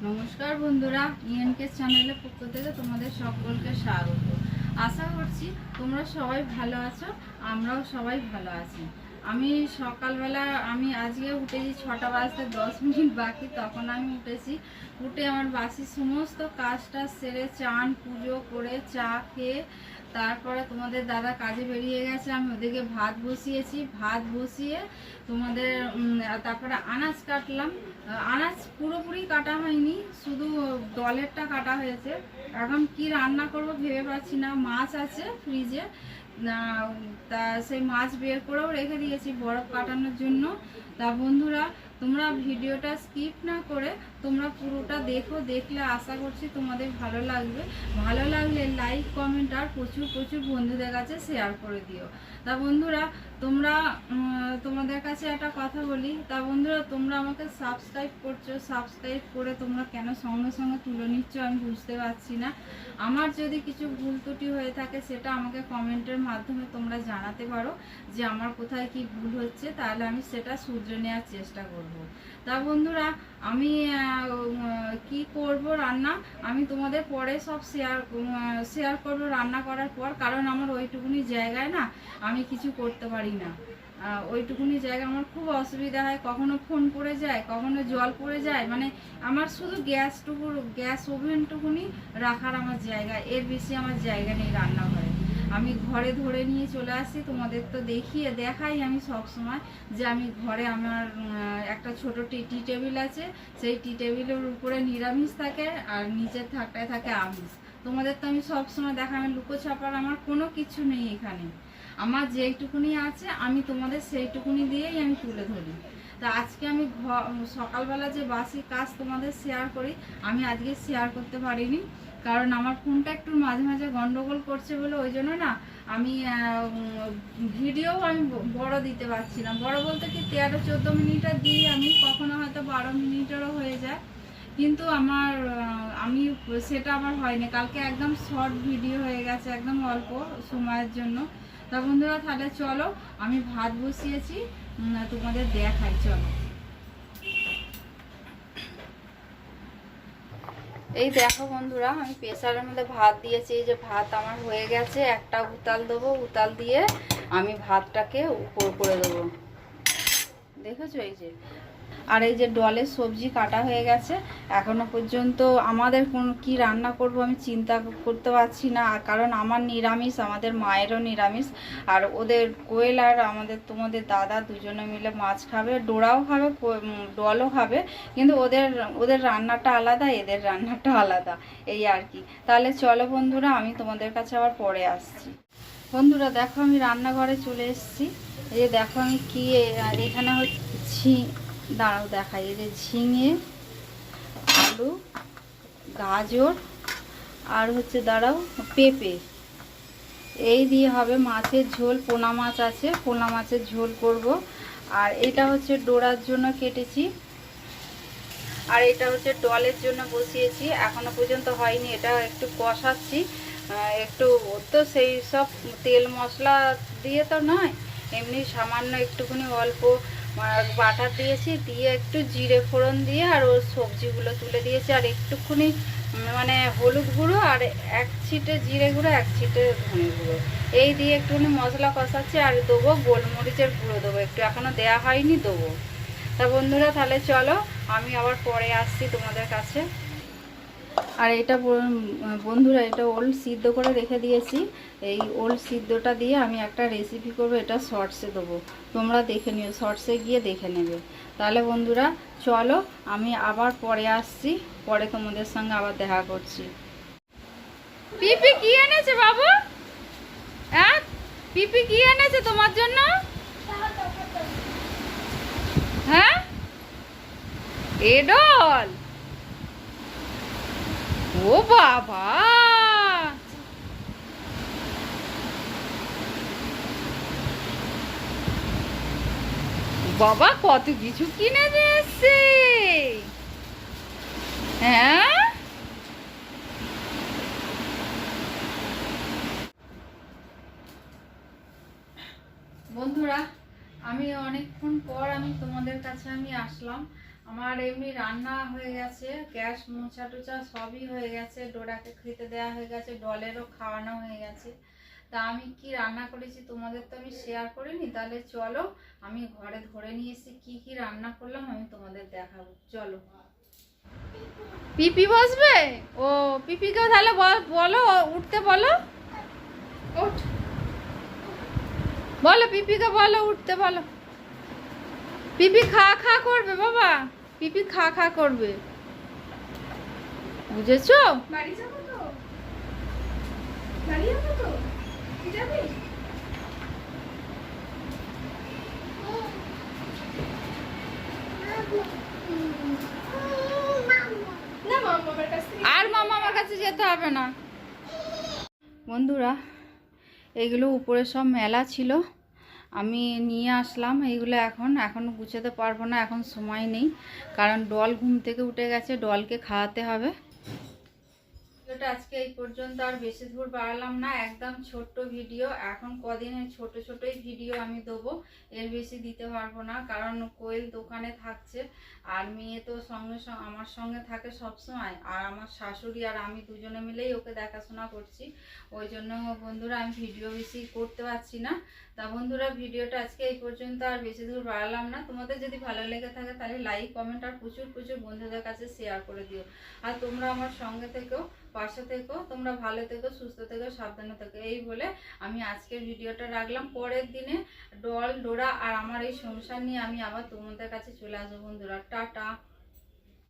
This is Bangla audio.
নমস্কার বন্ধুরা, ইএনকে চ্যানেলের পক্ষ থেকে তোমাদের সকলকে স্বাগত। আশা করছি তোমরা সবাই ভালো আছো, আমরাও সবাই ভালো আছি। আমি সকালবেলা আজকে উঠেছি 6টা বাজতে 10 মিনিট বাকি, তখন আমি উঠেছি। উঠে আমার বাসি সমস্ত কাজটা সেরে চান পুজো করে চা খেয়ে তারপরে তোমাদের দাদা কাজে বেরিয়ে গেছে। আমি ওদিকে ভাত বসিয়েছি, ভাত বসিয়ে তোমাদের তারপরে আনাজ কাটলাম। আনাজ পুরোপুরি কাটা হয়নি, শুধু ডলেরটা কাটা হয়েছে। এখন কি রান্না করব ভেবে পাচ্ছি না। মাছ আছে ফ্রিজে, তা সেই মাছ বের করেও রেখে দিয়েছি বরফ কাটানোর জন্য। তা বন্ধুরা, তোমরা ভিডিওটা স্কিপ না করে তোমরা পুরোটা দেখো, দেখলে আশা করছি তোমাদের ভালো লাগবে। ভালো লাগলে লাইক কমেন্ট আর প্রচুর প্রচুর বন্ধুদের কাছে শেয়ার করে দিও। তা বন্ধুরা, তোমরা তোমাদের কাছে একটা কথা বলি। তা বন্ধুরা, তোমরা আমাকে সাবস্ক্রাইব করছো, সাবস্ক্রাইব করে তোমরা কেন সঙ্গে সঙ্গে তুলে নিচ্ছ আমি বুঝতে পারছি না। আমার যদি কিছু ভুল ত্রুটি হয়ে থাকে সেটা আমাকে কমেন্টের মাধ্যমে তোমরা জানাতে পারো যে আমার কোথায় কি ভুল হচ্ছে, তাহলে আমি সেটা শুধরে নেওয়ার চেষ্টা করব। তা বন্ধুরা, আমি কি করব রান্না আমি তোমাদের পরে সব শেয়ার করব রান্না করার পর। কারণ আমার ওইটুকুনি জায়গায় না আমি কিছু করতে পারি না। ওইটুকুনি জায়গা আমার খুব অসুবিধা হয়, কখনো ফোন পড়ে যায়, কখনো জল পড়ে যায়। মানে আমার শুধু গ্যাস ওভেনটুকুনি রাখার আমার জায়গা, এর বেশি আমার জায়গা নেই রান্নাঘরে। আমি ঘরে ধরে নিয়ে চলে আসি, তোমাদের তো দেখাই আমি সব সময় যে আমি ঘরে আমার একটা ছোট টি টেবিল আছে, সেই টি টেবিলের উপরে নিরামিষ থাকে আর নিচের থাকটায় থাকে আমিষ। তোমাদের তো আমি সব সময় দেখাই, আমি লুকো ছাপার আমার কোনো কিছু নেই এখানে। আমার যেইটুকুনি আছে আমি তোমাদের সেইটুকুনি দিয়েই আমি তুলে ধরি। তা আজকে আমি সকালবেলা যে বাসি কাজ তোমাদের শেয়ার করি, আমি আজকে শেয়ার করতে পারিনি। কারণ আমার ফোনটা একটু মাঝে মাঝে গন্ডগোল করছে বলে ওই জন্য না আমি ভিডিও আমি বড় দিতে পারছি না। বড় বলতে কি 13-14 মিনিটের দিই আমি, কখনো হয়তো 12 মিনিটেরও হয়ে যায়, কিন্তু আমি সেটা আমার হয়নি। কালকে একদম শর্ট ভিডিও হয়ে গেছে, একদম অল্প সময়ের জন্য। তা বন্ধুরা, তাহলে চলো আমি ভাত বসিয়েছি, তোমাদের দেখাই। চলো, এই দেখো বন্ধুরা, আমি প্রেসারের মধ্যে ভাত দিয়েছি। এই যে ভাত আমার হয়ে গেছে, একটা উতাল দেবো, উতাল দিয়ে আমি ভাতটাকে উপর করে দেবো। দেখেছো এই যে। আর এই যে ডলের সবজি কাটা হয়ে গেছে। এখনো পর্যন্ত আমাদের কি রান্না করব আমি চিন্তা করতে পারছি না, কারণ আমার নিরামিষ, আমাদের মায়েরও নিরামিষ। আর ওদের কোয়েল আর তোমাদের দাদা দুজনে মিলে মাছ খাবে, ডোরাও খাবে, ডলও খাবে, কিন্তু ওদের রান্নাটা আলাদা, এদের রান্নাটা আলাদা, এই আর কি। তাহলে চলো বন্ধুরা, আমি তোমাদের কাছে আবার পরে আসছি। বন্ধুরা দেখো, আমি রান্নাঘরে চলে এসেছি। এই যে দেখো আমি কি এখানে হচ্ছে, দাঁড়াও দেখাই। এই যে ঝিঙে, আলু, গাজর আর হচ্ছে দাঁড়াও পেঁপে, এই দিয়ে হবে মাছের ঝোল। পোনা মাছ আছে, পোনা মাছের ঝোল করব। আর এটা হচ্ছে ডোরার জন্য কেটেছি, আর এটা হচ্ছে ডলের জন্য বসিয়েছি। এখনো পর্যন্ত হয়নি, এটা একটু কষাচ্ছি। একটু তো সেই সব তেল মশলা দিয়ে তো নয়, এমনি সামান্য একটুখানি অল্প বাটার দিয়েছি, দিয়ে একটু জিরে ফোড়ন দিয়ে আর ওর সবজিগুলো তুলে দিয়েছি। আর একটুখানি মানে হলুদ গুঁড়ো আর এক ছিটে জিরে গুঁড়ো, এক ছিটে ধনে গুঁড়ো, এই দিয়ে একটুখানি মশলা কষাচ্ছি। আর দেবো গোলমরিচের গুঁড়ো, দেবো একটু, এখনও দেওয়া হয়নি, দেবো। তা বন্ধুরা, তাহলে চলো আমি আবার পরে আসছি তোমাদের কাছে। আর এটা বন্ধুরা, এটা ওল সিদ্ধ করে রেখে দিয়েছি। এই ওল সিদ্ধটা দিয়ে আমি একটা রেসিপি করব, এটা শর্টসে দেবো, তোমরা দেখে নিও, শর্টসে গিয়ে দেখে নেবে। তাহলে বন্ধুরা চলো আমি আবার পরে আসছি, পরে তোমাদের সঙ্গে আবার দেখা করছি। পিপি কি এনেছে বাবু? হ্যাঁ, পিপি কি এনেছে তোমার জন্য? হ্যাঁ, এডল। ও বাবা, বাবা কত কিছু কিনে দিয়েছে। হ্যাঁ, বন্ধুরা আমি অনেকক্ষণ পর তোমাদের কাছে আসলাম। আমার এমনি রান্না হয়ে গেছে, গ্যাস মোছা টোছা সবই হয়ে গেছে, ডোরাকে খেতে দেওয়া হয়ে গেছে, ডলেরও খাওয়ানো হয়ে গেছে। তা আমি কি রান্না করেছি তোমাদের তো আমি শেয়ার করিনি, তাহলে চলো আমি ঘরে ধরে নিয়ে এসে কি কি রান্না করলাম আমি তোমাদের দেখাবো। চলো। পিপি বসবে? ও পিপিকে তাহলে বলো উঠতে, বলো উঠ, বলো পিপিকে বলো উঠতে বলো। পিপি খা খা করবে বাবা, পিপি খা খা করবে, বুঝেছো? বাড়ি যাবো তো, বাড়ি যাবো তো, তুই যাবি? না মামার কাছ থেকে আর মামা আমার কাছে যেতে হবে না। বন্ধুরা, এগুলো উপরে সব মেলা ছিল, আমি নিয়ে আসলাম এইগুলো। এখন গুছাতে পারবো না, এখন সময় নেই, কারণ ডল ঘুম থেকে উঠে গেছে, ডলকে খাওয়াতে হবে। ভিডিওটা আজকে এই পর্যন্ত, আর বেশি দূর বাড়ালাম না, একদম ছোট্ট ভিডিও। এখন কদিনের ছোটই ভিডিও আমি দেবো, এর বেশি দিতে পারবো না, কারণ কোয়েল দোকানে থাকছে আর মেয়ে তো আমার সঙ্গে থাকে সব সময়, আর আমার শাশুড়ি আর আমি দুজনে মিলেই ওকে দেখাশোনা করছি। ওই জন্য বন্ধুরা আমি ভিডিও বেশি করতে পারছি না। তা বন্ধুরা, ভিডিওটা আজকে এই পর্যন্ত, আর বেশি দূর বাড়ালাম না। তোমাদের যদি ভালো লেগে থাকে তাহলে লাইক কমেন্ট আর প্রচুর বন্ধুদের কাছে শেয়ার করে দিও। আর তোমরা আমার সঙ্গে থেকেও, পাশে থেকো, তোমরা ভালো থেকো, সুস্থ থেকো, সাবধানে থেকো, এই বলে আমি আজকের ভিডিওটা রাখলাম। পরের দিনে ডল ডোরা আর আমার এই সংসার নিয়ে আমি আবার তোমাদের কাছে চলে আসবো বন্ধুরা। টাটা।